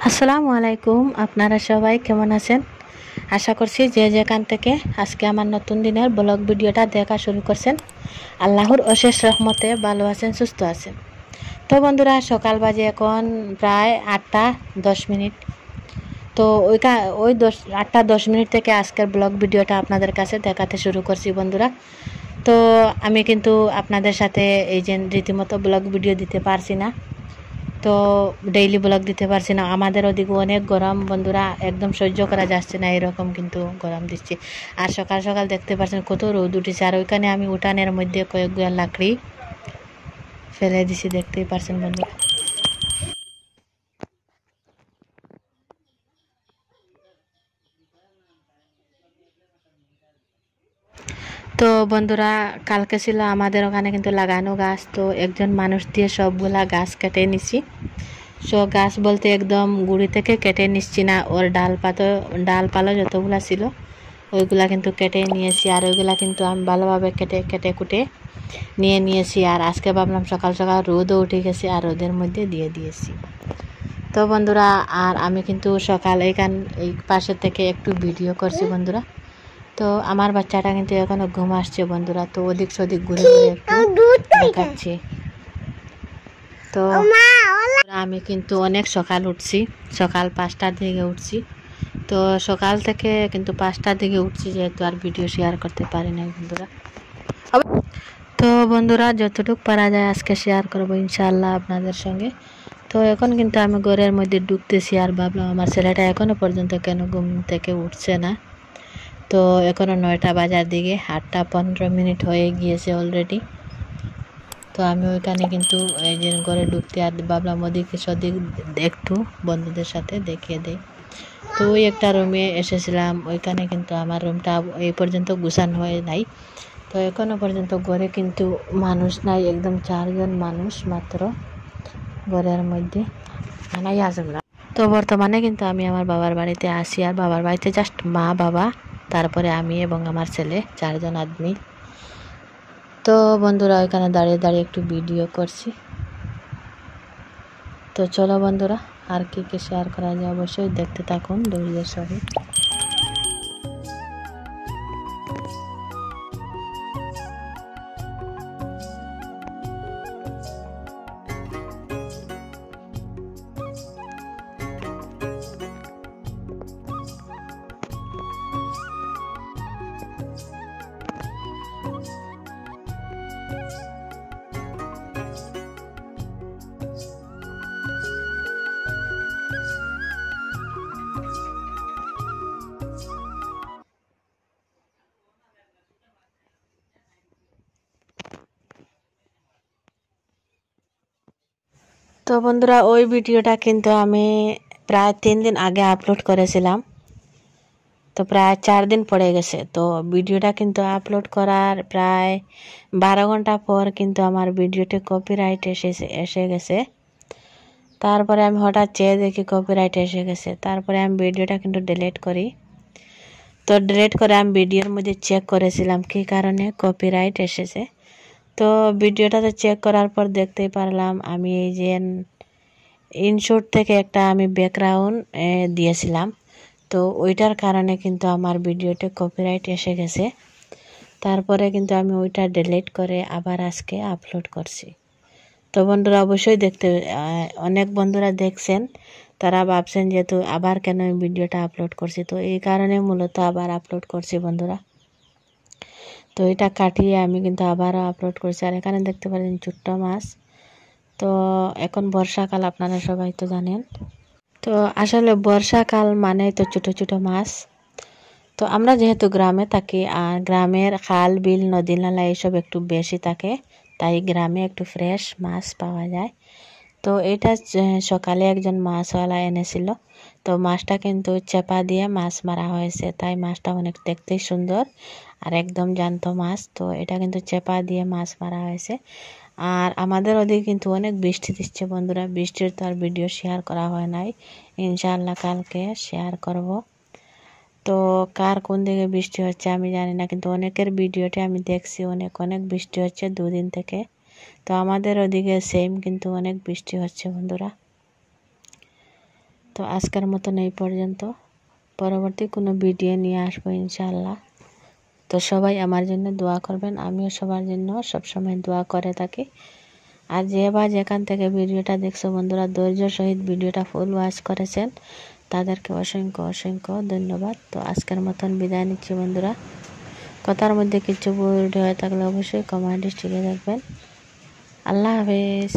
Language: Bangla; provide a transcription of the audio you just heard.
আসসালামু আলাইকুম, আপনারা সবাই কেমন আছেন? আশা করছি যে যেখান থেকে আজকে আমার নতুন দিনের ব্লগ ভিডিওটা দেখা শুরু করছেন আল্লাহর অশেষ রহমতে ভালো আছেন, সুস্থ আছেন। তো বন্ধুরা, সকাল বাজে এখন প্রায় 8টা 10 মিনিট। তো ওই 8টা 10 মিনিট থেকে আজকের ব্লগ ভিডিওটা আপনাদের কাছে দেখাতে শুরু করছি বন্ধুরা। তো আমি কিন্তু আপনাদের সাথে এই যে রীতিমতো ব্লগ ভিডিও দিতে পারছি না, তো ডেইলি ব্লগ দিতে পারছি না। আমাদের ওদিকে অনেক গরম বন্ধুরা, একদম সহ্য করা যাচ্ছে না, এরকম কিন্তু গরম দিচ্ছে। আর সকাল সকাল দেখতে পাচ্ছেন কত রোদ উঠেছে। আর ওইখানে আমি উঠানের মধ্যে কয়েকগুলো লাকড়ি ফেলে দিছি, দেখতেই পারছেন বন্ধুরা। তো বন্ধুরা, কালকে ছিল আমাদের ওখানে কিন্তু লাগানো গাছ, তো একজন মানুষ দিয়ে সবগুলা গাছ কেটে নিছি। গাছ বলতে একদম গুড়ি থেকে কেটে নিচ্ছি না, ওর ডালপালা যতগুলা ছিল ওইগুলা কিন্তু কেটে নিয়েছি। আর ওইগুলা কিন্তু আমি ভালোভাবে কেটে কেটে কুটে নিয়েছি। আর আজকে ভাবলাম সকাল সকাল রোদও উঠে গেছে, আর রোদের মধ্যে দিয়ে দিয়েছি। তো বন্ধুরা, আর আমি কিন্তু সকাল এই পাশে থেকে একটু ভিডিও করছি বন্ধুরা। তো আমার বাচ্চাটা কিন্তু এখনো ঘুম আসছে বন্ধুরা, তো ওদিক সদিক ঘুরে ঘুরে একটু দেখাচ্ছি। তো আমি কিন্তু অনেক সকাল উঠছি, সকাল 5টার দিকে উঠছি। তো সকাল থেকে কিন্তু 5টার দিকে উঠছি, যেহেতু আর ভিডিও শেয়ার করতে পারি না বন্ধুরা। তো বন্ধুরা, যতটুকু পারা যায় আজকে শেয়ার করবো ইনশাআল্লাহ আপনাদের সঙ্গে। তো এখন কিন্তু আমি ঘরের মধ্যে ঢুকতেছি, আর ভাবলাম আমার ছেলেটা এখনো পর্যন্ত কেন ঘুম থেকে উঠছে না। তো এখনো 9টা বাজার দিকে, 8টা 15 মিনিট হয়ে গিয়েছে অলরেডি। তো আমি ওইখানে কিন্তু এই যে ঘরে ঢুকতে, আর ভাবলাম ওদিকে সদিক একটু বন্ধুদের সাথে দেখিয়ে দেই। তো ওই একটা রুমে এসেছিলাম, ওইখানে কিন্তু আমার রুমটা এই পর্যন্ত গুছানো হয়ে নাই। তো এখনো পর্যন্ত ঘরে কিন্তু মানুষ নাই, একদম 4জন মানুষ মাত্র ঘরের মধ্যে নাই আসলাম। তো বর্তমানে কিন্তু আমি আমার বাবার বাড়িতে আসি, আর বাবার বাড়িতে জাস্ট মা বাবা, তারপরে আমি এবং আমার ছেলে, 4জন আদমি। তো বন্ধুরা, ওইখানে দাঁড়িয়ে দাঁড়িয়ে একটু ভিডিও করছি। তো চলো বন্ধুরা, আর কি কি শেয়ার করা যায় অবশ্যই দেখতে থাকুন ধৈর্যের সহিত। তো বন্ধুরা, ওই ভিডিওটা কিন্তু আমি প্রায় 3 দিন আগে আপলোড করেছিলাম, তো প্রায় 4 দিন পড়ে গেছে। তো ভিডিওটা কিন্তু আপলোড করার প্রায় 12 ঘন্টা পর কিন্তু আমার ভিডিওতে কপিরাইট এসে গেছে। তারপরে আমি হঠাৎ চেয়ে দেখি কপিরাইট এসে গেছে। তারপরে আমি ভিডিওটা কিন্তু ডিলিট করি। তো ডিলিট করে আমি ভিডিওর মধ্যে চেক করেছিলাম কী কারণে কপিরাইট এসেছে। তো ভিডিওটাতে চেক করার পর দেখতেই পারলাম আমি এই যে ইনশট থেকে একটা আমি ব্যাকগ্রাউন্ড দিয়েছিলাম, তো ওইটার কারণে কিন্তু আমার ভিডিওতে কপিরাইট এসে গেছে। তারপরে কিন্তু আমি ওইটা ডিলিট করে আবার আজকে আপলোড করছি। তো বন্ধুরা, অবশ্যই অনেক বন্ধুরা দেখছেন, তারা ভাবছেন যেহেতু আবার কেন আমি ভিডিওটা আপলোড করছি, তো এই কারণে মূলত আবার আপলোড করছি বন্ধুরা। তো এটা কাটিয়ে আমি কিন্তু আবারও আপলোড করছি। আর এখানে দেখতে পাচ্ছেন ছোট্ট মাছ। তো এখন বর্ষাকাল, আপনারা সবাই তো জানেন। তো আসলে বর্ষাকাল মানে তো ছোট ছোট মাছ। তো আমরা যেহেতু গ্রামে থাকি, আর গ্রামের খাল বিল নদী নালা এইসব একটু বেশি থাকে, তাই গ্রামে একটু ফ্রেশ মাছ পাওয়া যায়। তো এটা সকালে একজন মাছওয়ালা এনেছিল। তো মাছটা কিন্তু চেপা দিয়ে মাছ মারা হয়েছে, তাই মাছটা অনেক দেখতেই সুন্দর আর একদম জ্যান্ত মাছ। তো এটা কিন্তু চেপা দিয়ে মাছ মারা হয়েছে। আর আমাদের ওদিকে কিন্তু অনেক বৃষ্টি দিচ্ছে বন্ধুরা, বৃষ্টির তো আর ভিডিও শেয়ার করা হয় নাই, ইনশাআল্লাহ কালকে শেয়ার করব। তো কার কোন দিকে বৃষ্টি হচ্ছে আমি জানি না, কিন্তু অনেকের ভিডিওতে আমি দেখছি অনেক অনেক বৃষ্টি হচ্ছে 2 দিন থেকে। তো আমাদের ওদিকে সেম কিন্তু অনেক বৃষ্টি হচ্ছে বন্ধুরা। তো তো আজকের মতন এই পর্যন্ত, পরবর্তী কোনো ভিডিও নিয়ে আসবো ইনশাআল্লাহ। তো সবাই আমার জন্য দোয়া করবেন, আমিও সবার জন্য সবসময় দোয়া করে থাকি। আর যে বা যেখান থেকে ভিডিওটা দেখছো বন্ধুরা, ধৈর্য সহিত ভিডিওটা ফুল ওয়াচ করেছেন, তাদেরকে অসংখ্য অসংখ্য ধন্যবাদ। তো আজকের মতন বিদায় নিচ্ছি বন্ধুরা। কথার মধ্যে কিছু ভুল হয়ে থাকলে অবশ্যই কমেন্টে লিখে রাখবেন। আল্লাহ হাফেজ।